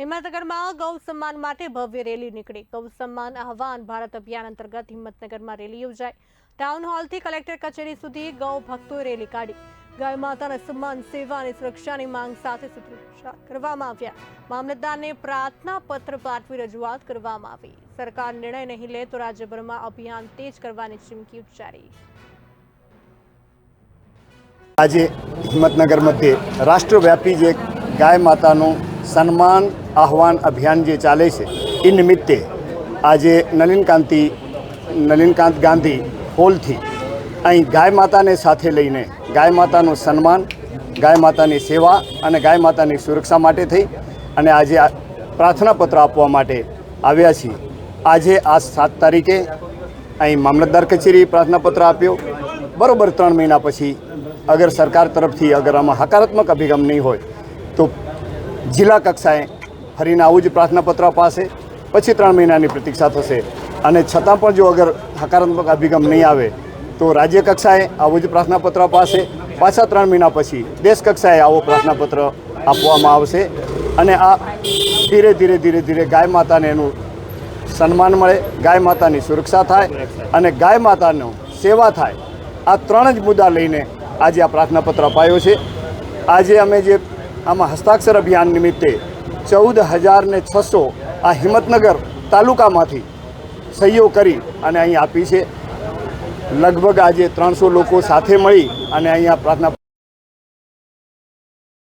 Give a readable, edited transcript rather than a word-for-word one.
હિંમતનગરમાં ગૌ સન્માન માટે ભવ્ય રેલી નીકળી। ગૌ સન્માન આહવાન ભારત અભિયાન અંતર્ગત હિંમતનગરમાં રેલી યોજાઈ। ટાઉન હોલથી કલેક્ટર કચેરી સુધી ગૌ ભક્તોએ રેલી કાઢી। ગાય માતાના સન્માન, સેવા અને સુરક્ષાની માંગ સાથે સૂત્રોચ્ચાર કરવામાં આવ્યા। મામલતદારને પ્રાર્થના પત્ર પાઠવી રજૂઆત કરવામાં આવી। સરકાર નિર્ણય નહીં લે તો રાજ્યભરમાં અભિયાન તેજ કરવાની ચીમકી ઉચ્ચારી। आज हिम्मतनगर मध्य राष्ट्रव्यापी जे गाय मातानु सन्मान आह्वान अभियान जे चाले छे ए निमित्ते आज नलिनकांत गांधी हॉल थी अहीं गाय माता ने साथे लईने गाय मातानु सन्मान, गाय मातानी सेवा अने गाय मातानी सुरक्षा माटे थई अने आज प्रार्थना पत्र आपवा माटे आव्या छीए। आज आ 7 तारीखे अहीं मामलतदार कचेरी प्रार्थना पत्र आप्यो। बरोबर 3 महीना पछी अगर सरकार तरफ थी अगर आमां हकारात्मक अभिगम नहीं होय तो जिला कक्षाए फरीने आवुं ज प्रार्थना पत्र अपाशे। पछी 3 महीनानी प्रतीक्षा थशे अने छतां पण जो अगर हकारात्मक अभिगम नहीं आवे तो राज्य कक्षाए आवुं ज प्रार्थना पत्र अपाशे। पाछा 3 महीना पछी देश कक्षाए आवो प्रार्थना पत्र आपवामां आवशे अने आ धीरे धीरे धीरे धीरे गाय माताने एनुं सन्मान मळे, गाय मातानी सुरक्षा थाय अने गाय मातानो सेवा थाय। आ 3 ज मुद्दा लईने आज आ प्रार्थना पत्र अपायो छे। आज अमे जे आमां हस्ताक्षर अभियान निमित्ते 14,600 आ हिम्मतनगर तालुकामांथी सहीओ करी अने अहीं आपी छे। लगभग आज 300 लोको साथे मळी अने अहींया प्रार्थना